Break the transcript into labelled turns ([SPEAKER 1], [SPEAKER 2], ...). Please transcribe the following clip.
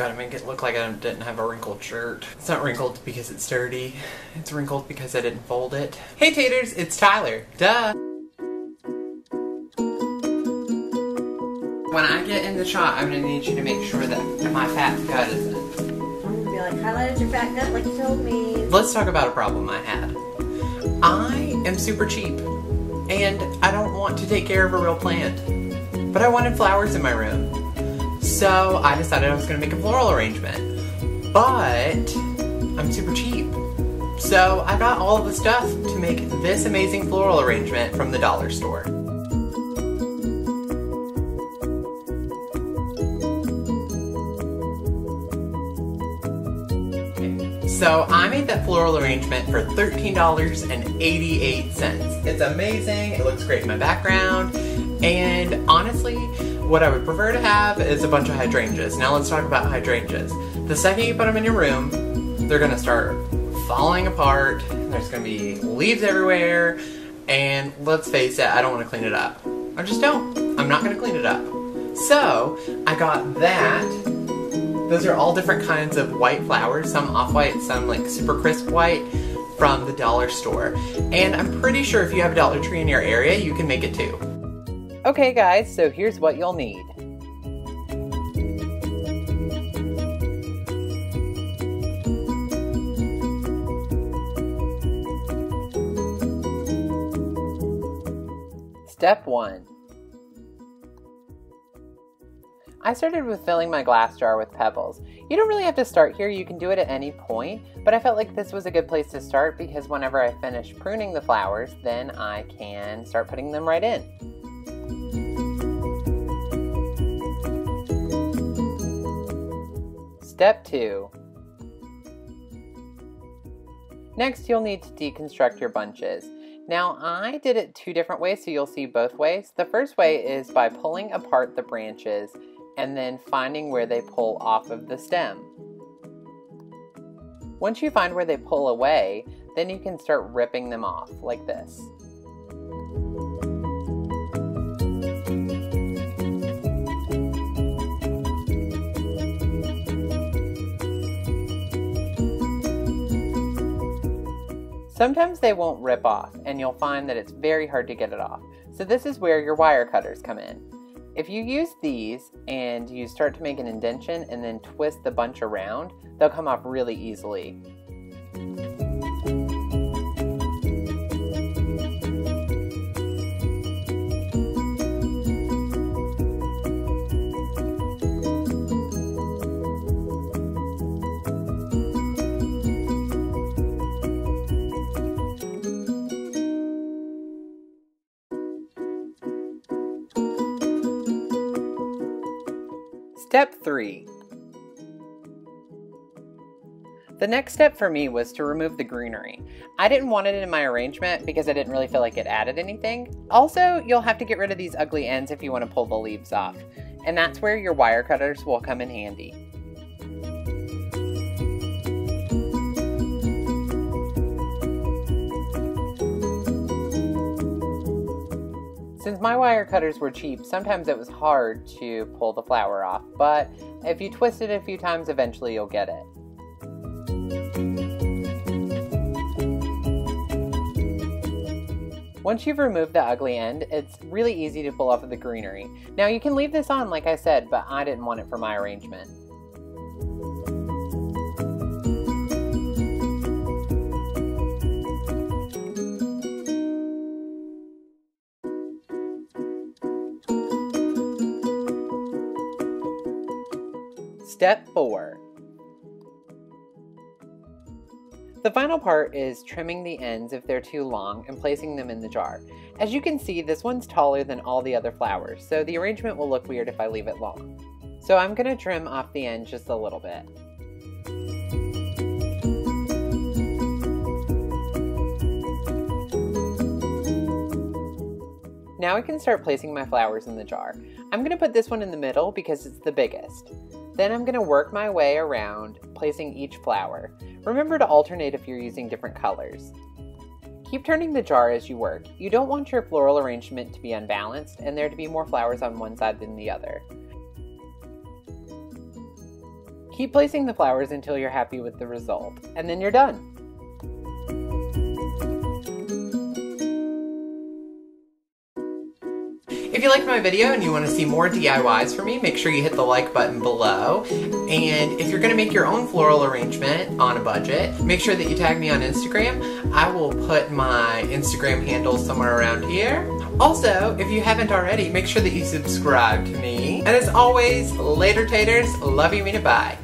[SPEAKER 1] Gotta make it look like I didn't have a wrinkled shirt. It's not wrinkled because it's dirty. It's wrinkled because I didn't fold it. Hey taters, it's Tyler. Duh! When I get in the shot, I'm gonna need you to make sure that my fat gut is in.
[SPEAKER 2] I'm gonna be like, highlighted your fat gut like you told me.
[SPEAKER 1] Let's talk about a problem I had. I am super cheap, and I don't want to take care of a real plant. But I wanted flowers in my room. So I decided I was gonna make a floral arrangement. But I'm super cheap. So I got all of the stuff to make this amazing floral arrangement from the dollar store. So I made that floral arrangement for $13.88. It's amazing, it looks great in my background, and honestly, what I would prefer to have is a bunch of hydrangeas. Now let's talk about hydrangeas. The second you put them in your room, they're gonna start falling apart, there's gonna be leaves everywhere, and let's face it, I don't wanna clean it up. I just don't. I'm not gonna clean it up. So, I got that. Those are all different kinds of white flowers, some off-white, some like super crisp white, from the dollar store. And I'm pretty sure if you have a Dollar Tree in your area, you can make it too. Okay guys, so here's what you'll need. Step 1. I started with filling my glass jar with pebbles. You don't really have to start here, you can do it at any point, but I felt like this was a good place to start because whenever I finish pruning the flowers, then I can start putting them right in. Step 2. Next, you'll need to deconstruct your bunches. Now, I did it 2 different ways, so you'll see both ways. The first way is by pulling apart the branches and then finding where they pull off of the stem. Once you find where they pull away, then you can start ripping them off, like this. Sometimes they won't rip off, and you'll find that it's very hard to get it off. So this is where your wire cutters come in. If you use these and you start to make an indentation and then twist the bunch around, they'll come off really easily. Step 3. The next step for me was to remove the greenery. I didn't want it in my arrangement because I didn't really feel like it added anything. Also, you'll have to get rid of these ugly ends if you want to pull the leaves off. And that's where your wire cutters will come in handy. Since my wire cutters were cheap, sometimes it was hard to pull the flower off, but if you twist it a few times, eventually you'll get it. Once you've removed the ugly end, it's really easy to pull off of the greenery. Now you can leave this on, like I said, but I didn't want it for my arrangement. Step 4. The final part is trimming the ends if they're too long and placing them in the jar. As you can see, this one's taller than all the other flowers, so the arrangement will look weird if I leave it long. So I'm going to trim off the end just a little bit. Now I can start placing my flowers in the jar. I'm going to put this one in the middle because it's the biggest. Then I'm going to work my way around, placing each flower. Remember to alternate if you're using different colors. Keep turning the jar as you work. You don't want your floral arrangement to be unbalanced and there to be more flowers on one side than the other. Keep placing the flowers until you're happy with the result, and then you're done. If you liked my video and you want to see more DIYs from me, make sure you hit the like button below. And if you're going to make your own floral arrangement on a budget, make sure that you tag me on Instagram. I will put my Instagram handle somewhere around here. Also, if you haven't already, make sure that you subscribe to me. And as always, later taters, love you, mean it, bye.